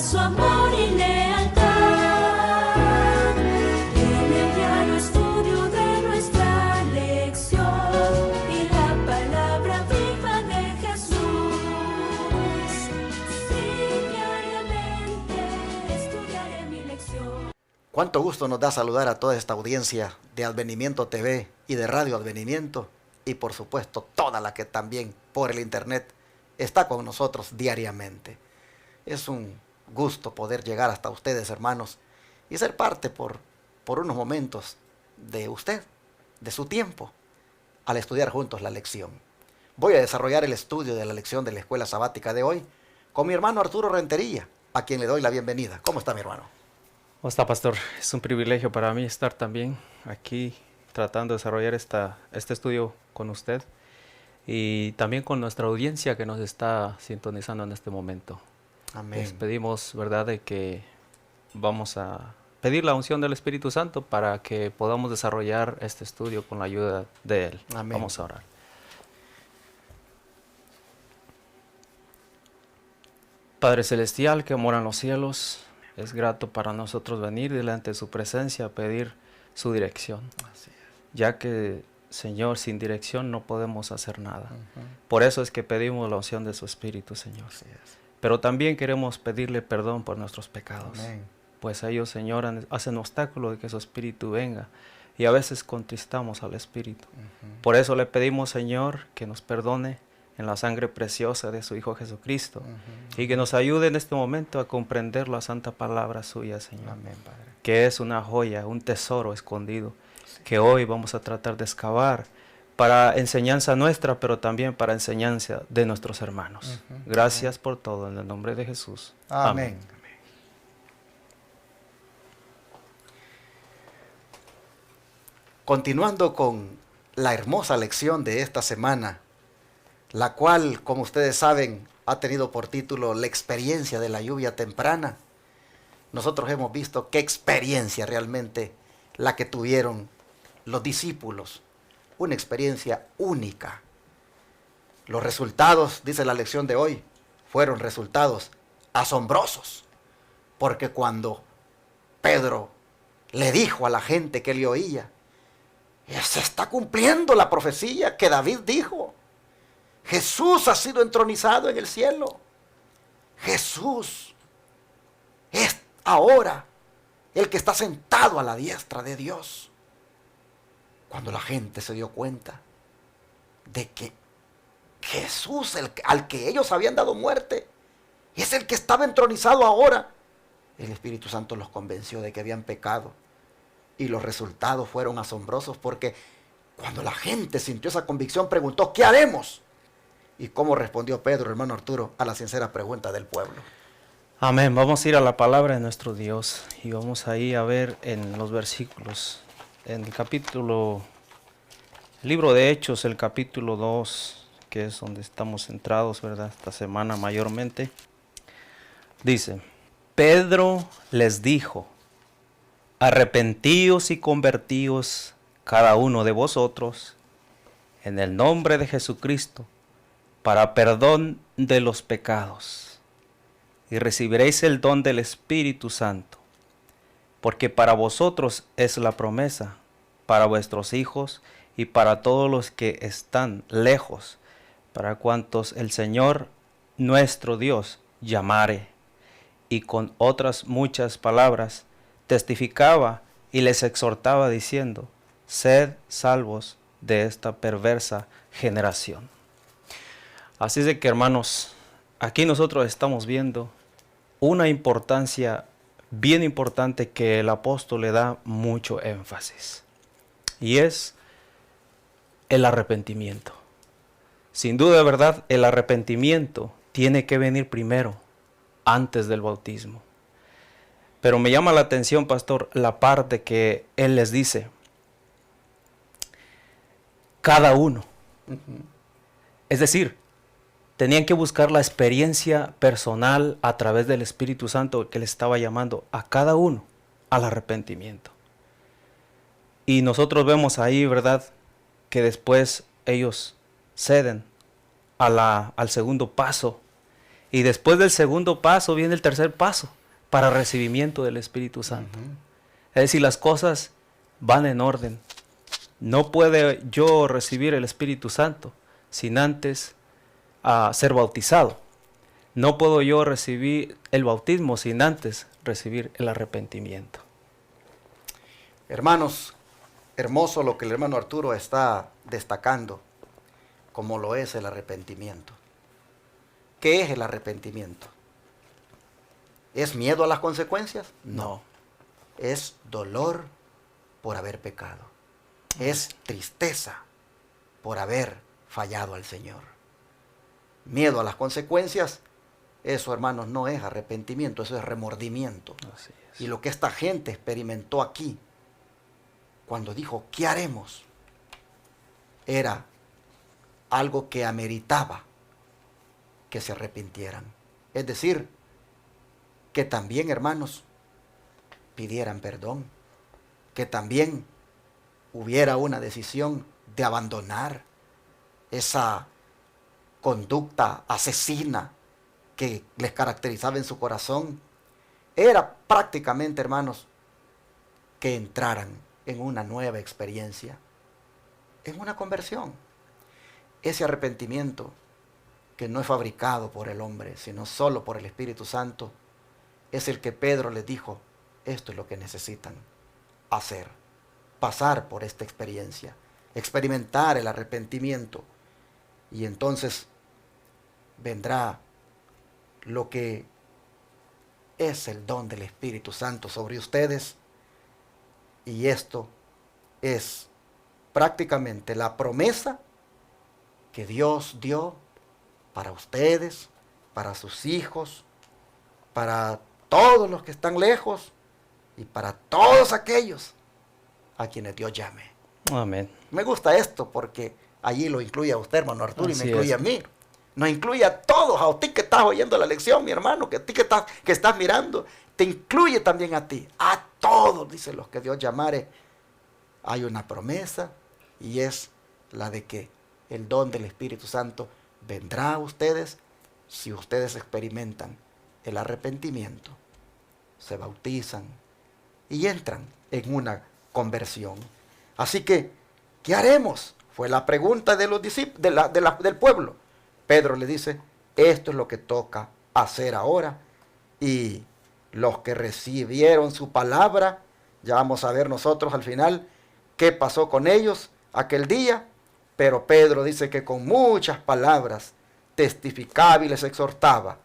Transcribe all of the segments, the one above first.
su amor y lealtad. En el diario estudio de nuestra lección y la palabra viva de Jesús. Sí, diariamente estudiaré mi lección. Cuánto gusto nos da saludar a toda esta audiencia de Advenimiento TV y de Radio Advenimiento, y por supuesto toda la que también por el internet está con nosotros diariamente. Es un gusto poder llegar hasta ustedes, hermanos, y ser parte por unos momentos de usted, de su tiempo, al estudiar juntos la lección. Voy a desarrollar el estudio de la lección de la escuela sabática de hoy con mi hermano Arturo Rentería, a quien le doy la bienvenida. ¿Cómo está, mi hermano? ¿Cómo está, pastor? Es un privilegio para mí estar también aquí tratando de desarrollar este estudio con usted y también con nuestra audiencia que nos está sintonizando en este momento. Amén. Les pedimos, ¿verdad?, de que vamos a pedir la unción del Espíritu Santo para que podamos desarrollar este estudio con la ayuda de Él. Amén. Vamos a orar. Padre Celestial que mora en los cielos, es grato para nosotros venir delante de su presencia a pedir su dirección. Así es. Ya que, Señor, sin dirección no podemos hacer nada. Por eso es que pedimos la unción de su Espíritu, Señor. Así es. Pero también queremos pedirle perdón por nuestros pecados. Amén. Pues ellos, Señor, hacen obstáculo de que su Espíritu venga y a veces contristamos al Espíritu. Por eso le pedimos, Señor, que nos perdone en la sangre preciosa de su Hijo Jesucristo y que nos ayude en este momento a comprender la santa palabra suya, Señor. Amén, Padre. Que es una joya, un tesoro escondido, que hoy vamos a tratar de excavar para enseñanza nuestra, pero también para enseñanza de nuestros hermanos. Gracias por todo, en el nombre de Jesús. Amén. Continuando con la hermosa lección de esta semana, la cual, como ustedes saben, ha tenido por título La experiencia de la lluvia temprana. Nosotros hemos visto qué experiencia realmente la que tuvieron los discípulos. Una experiencia única. Los resultados, dice la lección de hoy, fueron resultados asombrosos. Porque cuando Pedro le dijo a la gente que le oía, se está cumpliendo la profecía que David dijo. Jesús ha sido entronizado en el cielo. Jesús es ahora el que está sentado a la diestra de Dios. Cuando la gente se dio cuenta de que Jesús, al que ellos habían dado muerte, es el que estaba entronizado ahora, el Espíritu Santo los convenció de que habían pecado. Y los resultados fueron asombrosos porque cuando la gente sintió esa convicción, preguntó, ¿qué haremos? ¿Y cómo respondió Pedro, hermano Arturo, a la sincera pregunta del pueblo? Amén. Vamos a ir a la palabra de nuestro Dios y vamos ahí a ver en los versículos, en el libro de Hechos, el capítulo 2, que es donde estamos centrados, ¿verdad? Esta semana mayormente. Dice, Pedro les dijo, arrepentíos y convertíos cada uno de vosotros en el nombre de Jesucristo para perdón de los pecados y recibiréis el don del Espíritu Santo, porque para vosotros es la promesa, para vuestros hijos y para todos los que están lejos, para cuantos el Señor nuestro Dios llamare. Y con otras muchas palabras testificaba y les exhortaba diciendo, sed salvos de esta perversa generación. Así es de que, hermanos, aquí nosotros estamos viendo una importancia bien importante que el apóstol le da mucho énfasis, y es el arrepentimiento. Sin duda, ¿verdad? El arrepentimiento tiene que venir primero, antes del bautismo. Pero me llama la atención, pastor, la parte que él les dice, cada uno. Es decir, tenían que buscar la experiencia personal a través del Espíritu Santo que les estaba llamando a cada uno al arrepentimiento. Y nosotros vemos ahí, ¿verdad?, que después ellos ceden al segundo paso Y después del segundo paso viene el tercer paso para recibimiento del Espíritu Santo. Es decir, las cosas van en orden. No puede yo recibir el Espíritu Santo sin antes ser bautizado. No puedo yo recibir el bautismo sin antes recibir el arrepentimiento. Hermanos, hermoso lo que el hermano Arturo está destacando, como lo es el arrepentimiento. ¿Qué es el arrepentimiento? ¿Es miedo a las consecuencias? No. Es dolor por haber pecado. Es tristeza por haber fallado al Señor. Miedo a las consecuencias, eso, hermanos, no es arrepentimiento, eso es remordimiento. Así es. Y lo que esta gente experimentó aquí, cuando dijo, ¿qué haremos?, era algo que ameritaba que se arrepintieran. Es decir, que también, hermanos, pidieran perdón, que también hubiera una decisión de abandonar esa conducta asesina que les caracterizaba en su corazón. Era prácticamente, hermanos, que entraran en una nueva experiencia, en una conversión. Ese arrepentimiento que no es fabricado por el hombre, sino solo por el Espíritu Santo, es el que Pedro les dijo, esto es lo que necesitan hacer, pasar por esta experiencia, experimentar el arrepentimiento, y entonces vendrá lo que es el don del Espíritu Santo sobre ustedes, y esto es prácticamente la promesa que Dios dio para ustedes, para sus hijos, para todos los que están lejos y para todos aquellos a quienes Dios llame. Amén. Me gusta esto porque allí lo incluye a usted, hermano Arturo, y me Así incluye es. a mí. Nos incluye a todos, a ti que estás oyendo la lección, mi hermano, que a ti que estás mirando, te incluye también a ti, a todos, dice los que Dios llamare. Hay una promesa y es la de que el don del Espíritu Santo vendrá a ustedes si ustedes experimentan el arrepentimiento, se bautizan y entran en una conversión. Así que, ¿qué haremos? Fue la pregunta de los discípulos, del pueblo. Pedro le dice, esto es lo que toca hacer ahora. Y los que recibieron su palabra, ya vamos a ver nosotros al final qué pasó con ellos aquel día. Pero Pedro dice que con muchas palabras testificaba y les exhortaba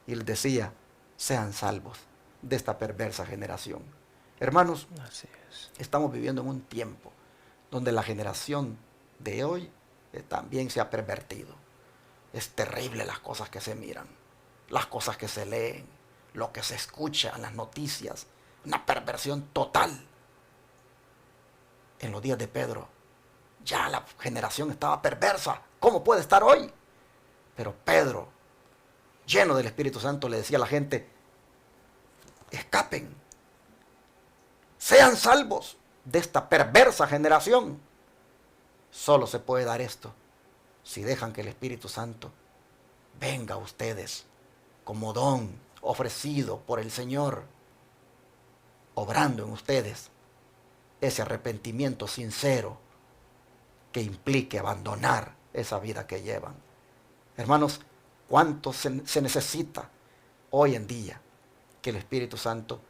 y les decía, sean salvos de esta perversa generación. Hermanos, Así es. estamos viviendo en un tiempo donde la generación de hoy también se ha pervertido. Es terrible las cosas que se miran, las cosas que se leen, lo que se escucha en las noticias, una perversión total. En los días de Pedro, ya la generación estaba perversa. ¿Cómo puede estar hoy? Pero Pedro, lleno del Espíritu Santo, le decía a la gente, escapen, sean salvos de esta perversa generación. Solo se puede dar esto si dejan que el Espíritu Santo venga a ustedes como don ofrecido por el Señor, obrando en ustedes ese arrepentimiento sincero que implique abandonar esa vida que llevan. Hermanos, ¿cuánto se necesita hoy en día que el Espíritu Santo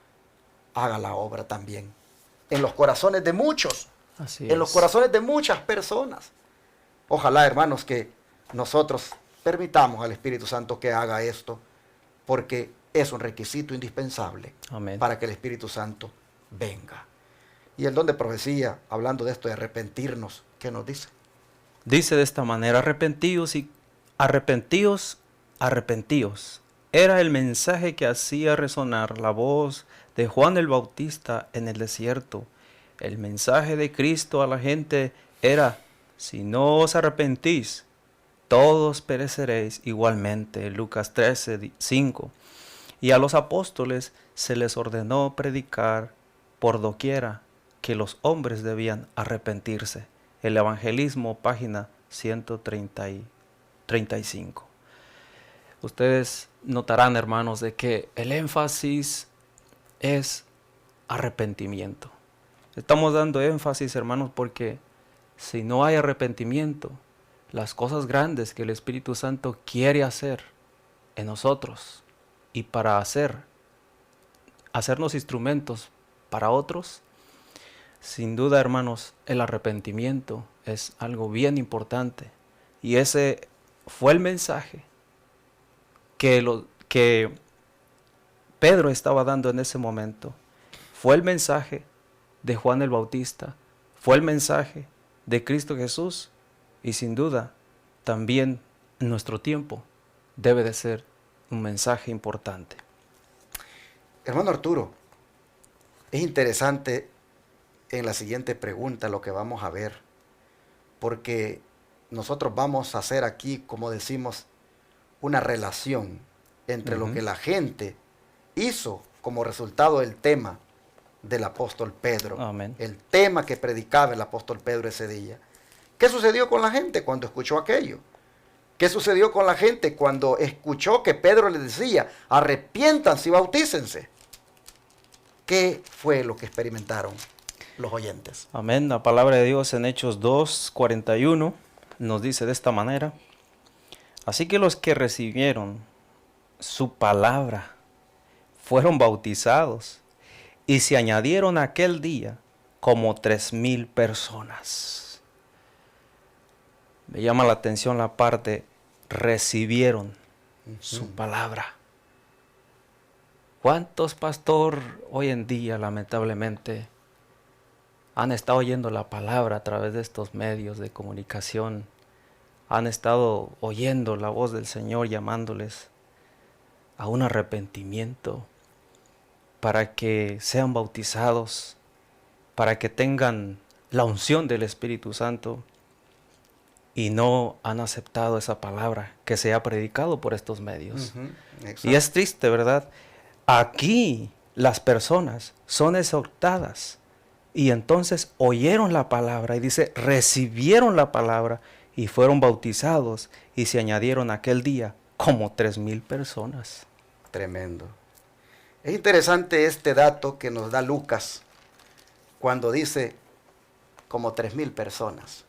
haga la obra también en los corazones de muchos, Así en los es. corazones de muchas personas? Ojalá, hermanos, que nosotros permitamos al Espíritu Santo que haga esto, porque es un requisito indispensable Amén. para que el Espíritu Santo venga. Y el don de profecía, hablando de esto de arrepentirnos, ¿qué nos dice? Dice de esta manera, arrepentíos y arrepentíos, arrepentíos. Era el mensaje que hacía resonar la voz de Juan el Bautista en el desierto. El mensaje de Cristo a la gente era, si no os arrepentís, todos pereceréis igualmente. Lucas 13:5. Y a los apóstoles se les ordenó predicar por doquiera que los hombres debían arrepentirse. El Evangelismo, página 135. Ustedes notarán, hermanos, de que el énfasis es arrepentimiento. Estamos dando énfasis, hermanos, porque si no hay arrepentimiento, las cosas grandes que el Espíritu Santo quiere hacer en nosotros y para hacernos instrumentos para otros, sin duda, hermanos, el arrepentimiento es algo bien importante. Y ese fue el mensaje que Pedro estaba dando en ese momento. Fue el mensaje de Juan el Bautista. Fue el mensaje de Cristo Jesús. Y sin duda, también en nuestro tiempo debe de ser un mensaje importante. Hermano Arturo, es interesante en la siguiente pregunta lo que vamos a ver, porque nosotros vamos a hacer aquí, como decimos, una relación entre lo que la gente hizo como resultado del tema del apóstol Pedro. Amén. El tema que predicaba el apóstol Pedro ese día. ¿Qué sucedió con la gente cuando escuchó aquello? ¿Qué sucedió con la gente cuando escuchó que Pedro les decía, arrepiéntanse y bautícense? ¿Qué fue lo que experimentaron los oyentes? Amén. La palabra de Dios en Hechos 2:41 nos dice de esta manera: así que los que recibieron su palabra fueron bautizados, y se añadieron aquel día como 3,000 personas. Me llama la atención la parte, recibieron su palabra. ¿Cuántos pastor hoy en día, lamentablemente, han estado oyendo la palabra a través de estos medios de comunicación? Han estado oyendo la voz del Señor llamándoles a un arrepentimiento para que sean bautizados, para que tengan la unción del Espíritu Santo, y no han aceptado esa palabra que se ha predicado por estos medios. Y es triste, ¿verdad? Aquí las personas son exhortadas y entonces oyeron la palabra y dice, recibieron la palabra y fueron bautizados y se añadieron aquel día como 3,000 personas. Tremendo. Es interesante este dato que nos da Lucas cuando dice como 3,000 personas.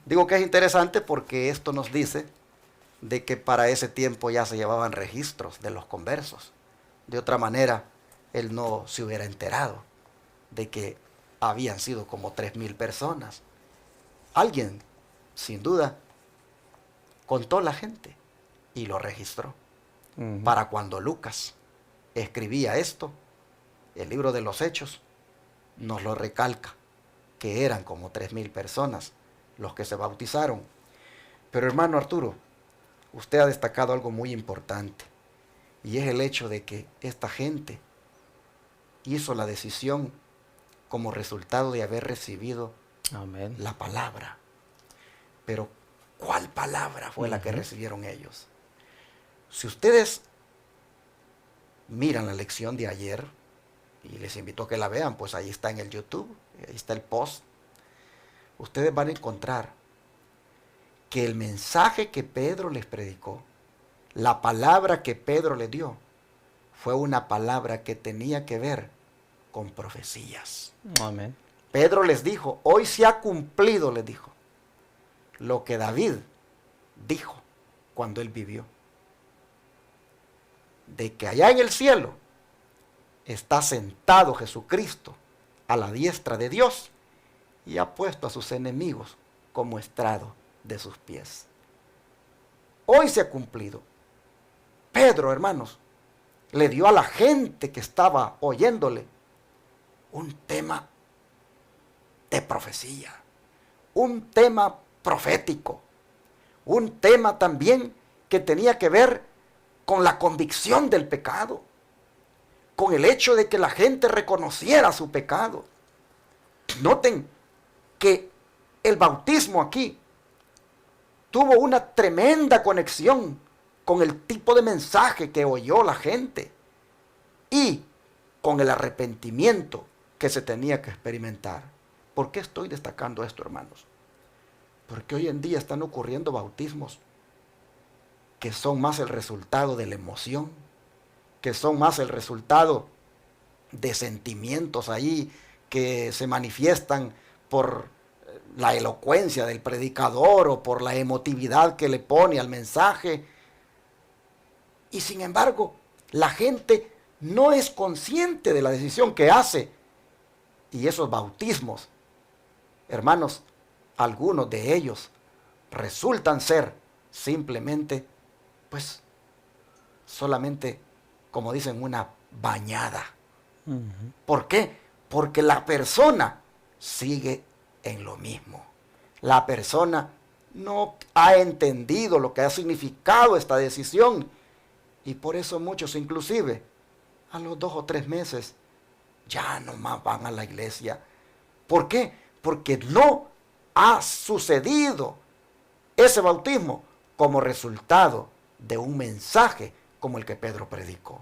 Digo que es interesante porque esto nos dice de que para ese tiempo ya se llevaban registros de los conversos. De otra manera, él no se hubiera enterado de que habían sido como 3,000 personas. Alguien, sin duda, contó la gente y lo registró. Para cuando Lucas escribía esto, el libro de los Hechos nos lo recalca, que eran como 3,000 personas los que se bautizaron. Pero hermano Arturo, usted ha destacado algo muy importante, y es el hecho de que esta gente hizo la decisión como resultado de haber recibido Amén. la palabra. Pero, ¿cuál palabra fue la que recibieron ellos? Si ustedes miran la lección de ayer, y les invito a que la vean, pues ahí está en el YouTube, ahí está el post, ustedes van a encontrar que el mensaje que Pedro les predicó, la palabra que Pedro les dio, fue una palabra que tenía que ver con profecías. Amén. Pedro les dijo, hoy se ha cumplido, les dijo, lo que David dijo cuando él vivió. De que allá en el cielo está sentado Jesucristo a la diestra de Dios y ha puesto a sus enemigos como estrado de sus pies. Hoy se ha cumplido. Pedro, hermanos, le dio a la gente que estaba oyéndole un tema de profecía, un tema profético, un tema también que tenía que ver con la convicción del pecado, con el hecho de que la gente reconociera su pecado. Noten que el bautismo aquí tuvo una tremenda conexión con el tipo de mensaje que oyó la gente y con el arrepentimiento que se tenía que experimentar. ¿Por qué estoy destacando esto, hermanos? Porque hoy en día están ocurriendo bautismos que son más el resultado de la emoción, que son más el resultado de sentimientos ahí que se manifiestan por la elocuencia del predicador o por la emotividad que le pone al mensaje. Y sin embargo, la gente no es consciente de la decisión que hace. Y esos bautismos, hermanos, algunos de ellos resultan ser simplemente, pues, solamente, como dicen, una bañada. ¿Por qué? Porque la persona sigue en lo mismo. La persona no ha entendido lo que ha significado esta decisión. Y por eso muchos, inclusive, a los 2 o 3 meses, ya no más van a la iglesia. ¿Por qué? Porque no ha sucedido ese bautismo como resultado de un mensaje como el que Pedro predicó.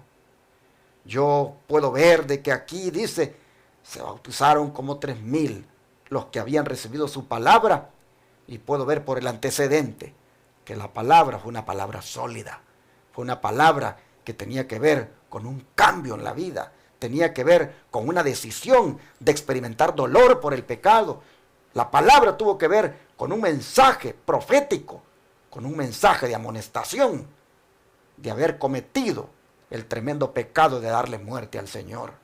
Yo puedo ver de que aquí dice, se bautizaron como 3,000 los que habían recibido su palabra, y puedo ver por el antecedente que la palabra fue una palabra sólida, fue una palabra que tenía que ver con un cambio en la vida, tenía que ver con una decisión de experimentar dolor por el pecado. La palabra tuvo que ver con un mensaje profético, con un mensaje de amonestación, de haber cometido el tremendo pecado de darle muerte al Señor.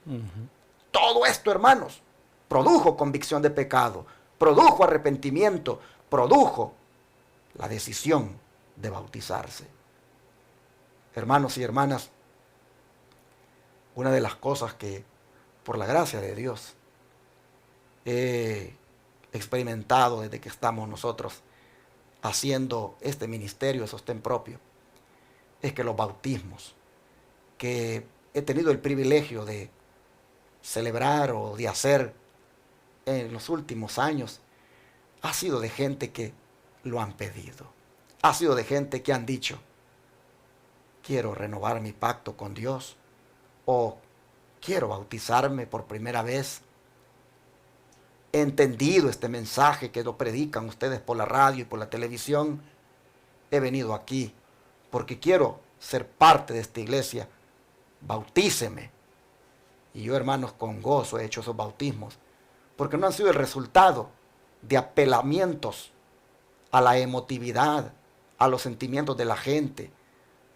Todo esto, hermanos, produjo convicción de pecado, produjo arrepentimiento, produjo la decisión de bautizarse. Hermanos y hermanas, una de las cosas que, por la gracia de Dios, he experimentado desde que estamos nosotros haciendo este ministerio de sostén propio, es que los bautismos que he tenido el privilegio de celebrar o de hacer en los últimos años, ha sido de gente que lo han pedido, ha sido de gente que han dicho, quiero renovar mi pacto con Dios, o quiero bautizarme por primera vez. He entendido este mensaje que lo predican ustedes por la radio y por la televisión. He venido aquí porque quiero ser parte de esta iglesia. Bautíceme. Y yo, hermanos, con gozo he hecho esos bautismos, porque no han sido el resultado de apelamientos a la emotividad, a los sentimientos de la gente.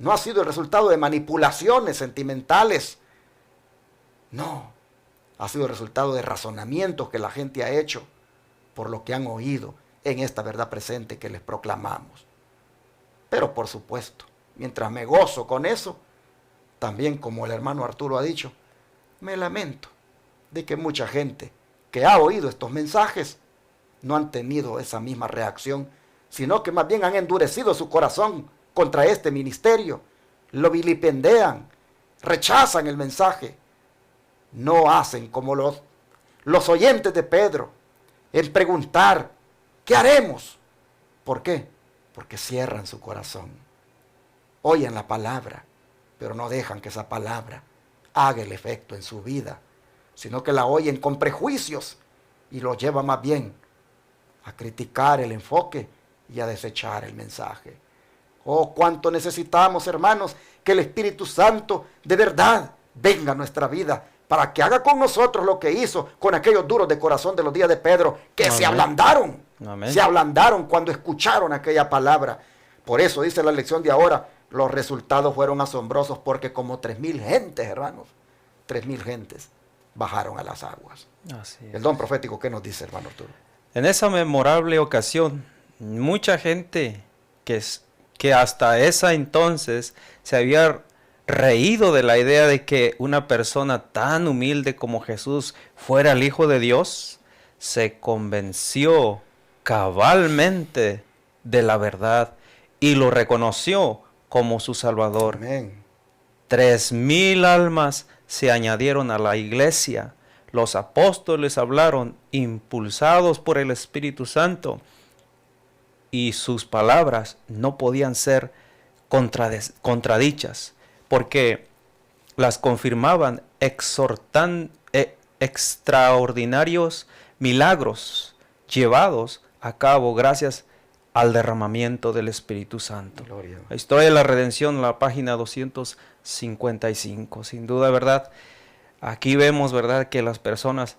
No ha sido el resultado de manipulaciones sentimentales. No, ha sido el resultado de razonamientos que la gente ha hecho por lo que han oído en esta verdad presente que les proclamamos. Pero por supuesto, mientras me gozo con eso, también, como el hermano Arturo ha dicho, me lamento de que mucha gente que ha oído estos mensajes no han tenido esa misma reacción, sino que más bien han endurecido su corazón contra este ministerio, lo vilipendean, rechazan el mensaje, no hacen como los oyentes de Pedro en preguntar, ¿qué haremos? ¿Por qué? Porque cierran su corazón, oyen la palabra, pero no dejan que esa palabra haga el efecto en su vida, sino que la oyen con prejuicios y los lleva más bien a criticar el enfoque y a desechar el mensaje. Oh, cuánto necesitamos, hermanos, que el Espíritu Santo de verdad venga a nuestra vida para que haga con nosotros lo que hizo con aquellos duros de corazón de los días de Pedro, que Amén. Se ablandaron. Amén. Se ablandaron cuando escucharon aquella palabra. Por eso dice la lección de ahora, los resultados fueron asombrosos, porque como 3,000 gentes, hermanos, 3,000 gentes bajaron a las aguas. Así es. El don profético, ¿qué nos dice, hermano Arturo? En esa memorable ocasión, mucha gente que hasta esa entonces se había reído de la idea de que una persona tan humilde como Jesús fuera el Hijo de Dios, se convenció cabalmente de la verdad y lo reconoció como su Salvador. Amén. 3,000 almas se añadieron a la iglesia. Los apóstoles hablaron impulsados por el Espíritu Santo, y sus palabras no podían ser contradichas, porque las confirmaban extraordinarios milagros llevados a cabo gracias al derramamiento del Espíritu Santo. Gloria. La historia de la redención, la página 255, sin duda, ¿verdad? Aquí vemos, ¿verdad?, que las personas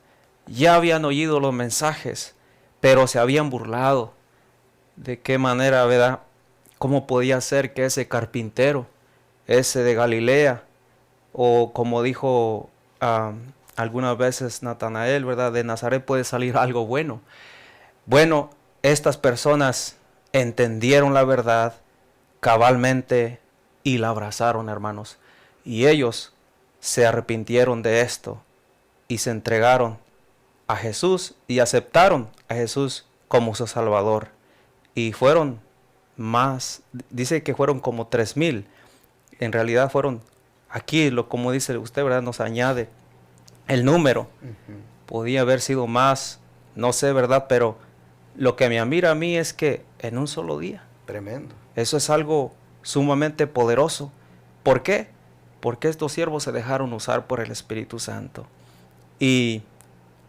ya habían oído los mensajes, pero se habían burlado. ¿De qué manera, verdad? ¿Cómo podía ser que ese carpintero, ese de Galilea, o como dijo algunas veces Natanael, ¿verdad?, de Nazaret puede salir algo bueno? Bueno, estas personas entendieron la verdad cabalmente y la abrazaron, hermanos. Y ellos se arrepintieron de esto y se entregaron a Jesús y aceptaron a Jesús como su Salvador. Y fueron más, dice que fueron como 3,000. En realidad fueron, aquí, como dice usted, ¿verdad?, nos añade el número. Podía haber sido más, no sé, ¿verdad? Pero lo que me admira a mí es que en un solo día. Tremendo. Eso es algo sumamente poderoso. ¿Por qué? Porque estos siervos se dejaron usar por el Espíritu Santo. Y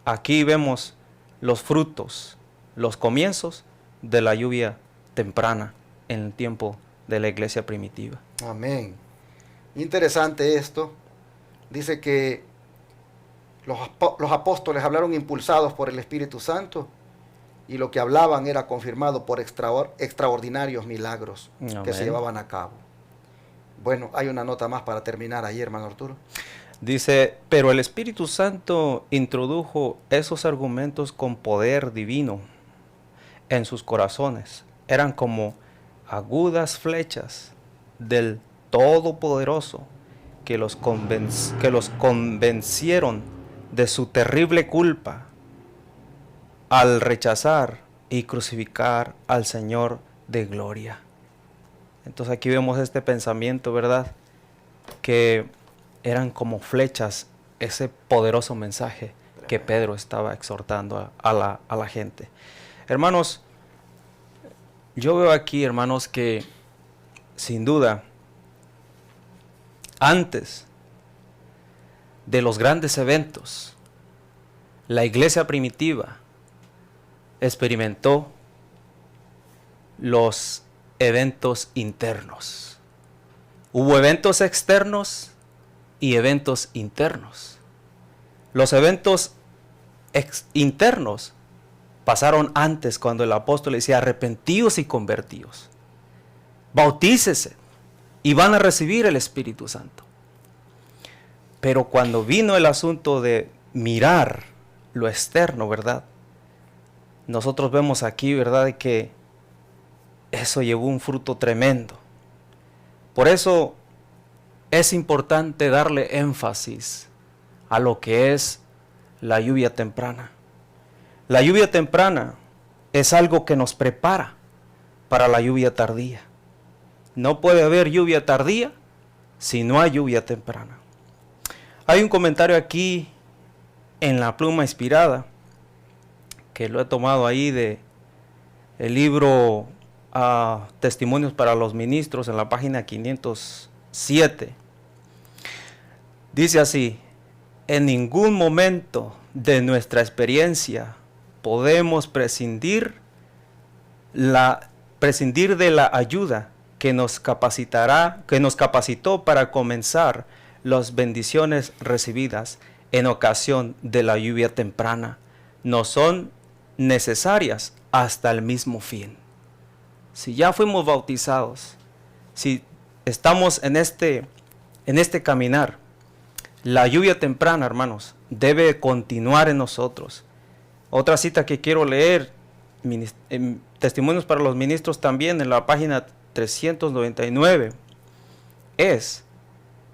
aquí vemos los frutos, los comienzos de la lluvia temprana en el tiempo de la iglesia primitiva. Amén. Interesante esto. Dice que los apóstoles hablaron impulsados por el Espíritu Santo y lo que hablaban era confirmado por extraordinarios milagros que se llevaban a cabo. Bueno, hay una nota más para terminar ahí, hermano Arturo. Dice, pero el Espíritu Santo introdujo esos argumentos con poder divino en sus corazones. Eran como agudas flechas del Todopoderoso que los convencieron de su terrible culpa al rechazar y crucificar al Señor de gloria. Entonces aquí vemos este pensamiento, ¿verdad?, que eran como flechas, ese poderoso mensaje que Pedro estaba exhortando a la gente. Hermanos, yo veo aquí, hermanos, que sin duda, antes de los grandes eventos, la iglesia primitiva experimentó los eventos internos. Hubo eventos externos y eventos internos. Los eventos internos pasaron antes, cuando el apóstol decía arrepentíos y convertíos. Bautícese y van a recibir el Espíritu Santo. Pero cuando vino el asunto de mirar lo externo, ¿verdad?, nosotros vemos aquí, ¿verdad?, que eso llevó un fruto tremendo. Por eso es importante darle énfasis a lo que es la lluvia temprana. La lluvia temprana es algo que nos prepara para la lluvia tardía. No puede haber lluvia tardía si no hay lluvia temprana. Hay un comentario aquí en la Pluma Inspirada, que lo he tomado ahí de el libro Testimonios para los Ministros, en la página 507. Dice así: en ningún momento de nuestra experiencia podemos prescindir de la ayuda que nos capacitó para comenzar las bendiciones recibidas en ocasión de la lluvia temprana. No son necesarias hasta el mismo fin. Si ya fuimos bautizados, si estamos en este caminar, la lluvia temprana, hermanos, debe continuar en nosotros. Otra cita que quiero leer, Testimonios para los Ministros también, en la página 399, es: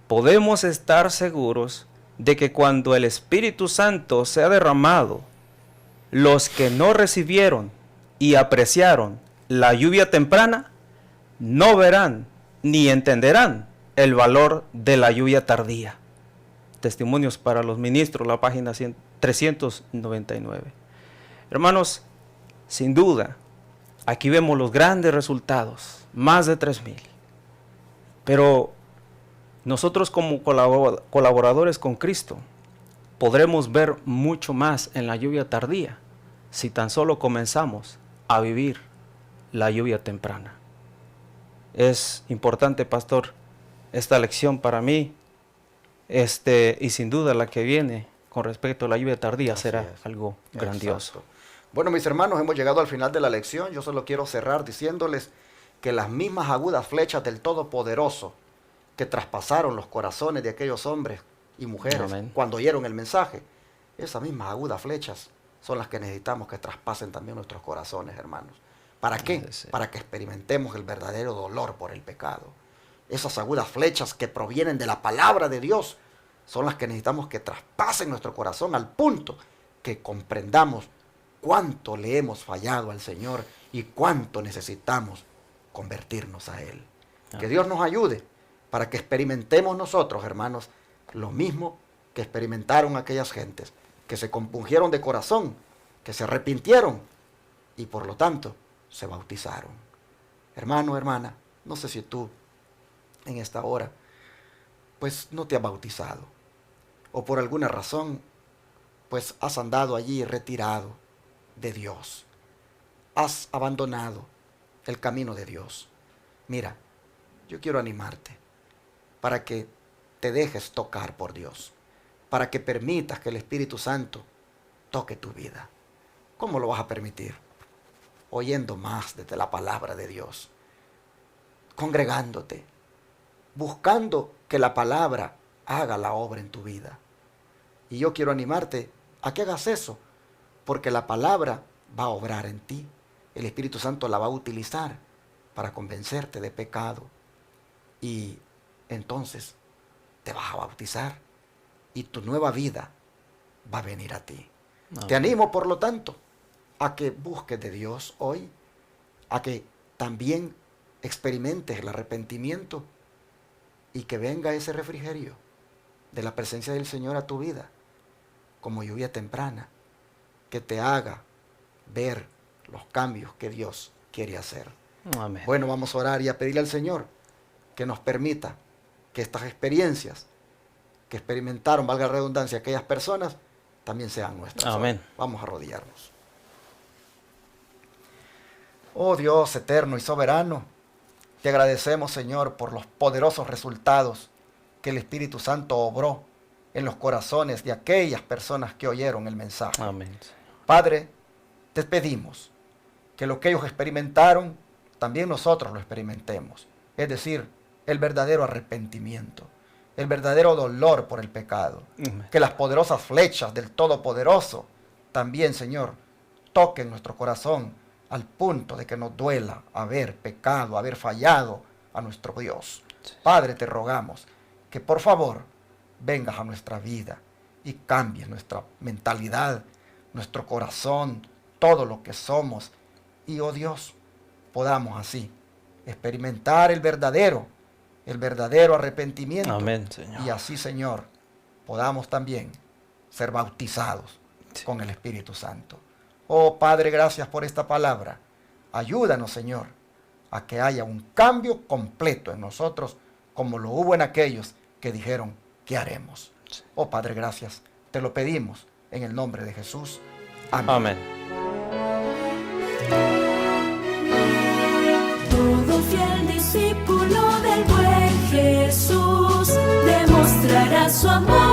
podemos estar seguros de que cuando el Espíritu Santo sea derramado, los que no recibieron y apreciaron la lluvia temprana no verán ni entenderán el valor de la lluvia tardía. Testimonios para los Ministros, la página 399. Hermanos, sin duda, aquí vemos los grandes resultados, más de 3,000. Pero nosotros, como colaboradores con Cristo, podremos ver mucho más en la lluvia tardía si tan solo comenzamos a vivir la lluvia temprana. Es importante, pastor, esta lección para mí, y sin duda la que viene con respecto a la lluvia tardía Así será es. algo grandioso. Exacto. Bueno, mis hermanos, hemos llegado al final de la lección. Yo solo quiero cerrar diciéndoles que las mismas agudas flechas del Todopoderoso que traspasaron los corazones de aquellos hombres y mujeres Amén. cuando oyeron el mensaje, esas mismas agudas flechas son las que necesitamos que traspasen también nuestros corazones, hermanos. ¿Para qué? Sí. Para que experimentemos el verdadero dolor por el pecado. Esas agudas flechas que provienen de la palabra de Dios son las que necesitamos que traspasen nuestro corazón al punto que comprendamos cuánto le hemos fallado al Señor y cuánto necesitamos convertirnos a Él. Que Dios nos ayude para que experimentemos nosotros, hermanos, lo mismo que experimentaron aquellas gentes, que se compungieron de corazón, que se arrepintieron y por lo tanto se bautizaron. Hermano, hermana, no sé si tú en esta hora pues no te has bautizado o por alguna razón pues has andado allí retirado de Dios, has abandonado el camino de Dios. Mira, yo quiero animarte para que te dejes tocar por Dios, para que permitas que el Espíritu Santo toque tu vida. ¿Cómo lo vas a permitir? Oyendo más desde la palabra de Dios, congregándote, buscando que la palabra haga la obra en tu vida. Y yo quiero animarte a que hagas eso, porque la palabra va a obrar en ti. El Espíritu Santo la va a utilizar para convencerte de pecado. Y entonces te vas a bautizar y tu nueva vida va a venir a ti. Te animo, por lo tanto, a que busques de Dios hoy, a que también experimentes el arrepentimiento y que venga ese refrigerio de la presencia del Señor a tu vida, como lluvia temprana, que te haga ver los cambios que Dios quiere hacer. Amén. Bueno, vamos a orar y a pedirle al Señor que nos permita que estas experiencias que experimentaron, valga la redundancia, aquellas personas, también sean nuestras. Amén. Vamos a arrodillarnos. Oh Dios eterno y soberano, te agradecemos, Señor, por los poderosos resultados que el Espíritu Santo obró en los corazones de aquellas personas que oyeron el mensaje. Amén. Padre, te pedimos que lo que ellos experimentaron, también nosotros lo experimentemos. Es decir, el verdadero arrepentimiento, el verdadero dolor por el pecado. Amén. Que las poderosas flechas del Todopoderoso también, Señor, toquen nuestro corazón al punto de que nos duela haber pecado, haber fallado a nuestro Dios. Padre, te rogamos que por favor vengas a nuestra vida y cambies nuestra mentalidad, nuestro corazón, todo lo que somos. Y, oh Dios, podamos así experimentar el verdadero arrepentimiento. Amén, Señor. Y así, Señor, podamos también ser bautizados con el Espíritu Santo. Oh Padre, gracias por esta palabra. Ayúdanos, Señor, a que haya un cambio completo en nosotros, como lo hubo en aquellos que dijeron, ¿qué haremos? Oh Padre, gracias. Te lo pedimos en el nombre de Jesús. Amén. Amén. Todo fiel discípulo del buen Jesús demostrará su amor.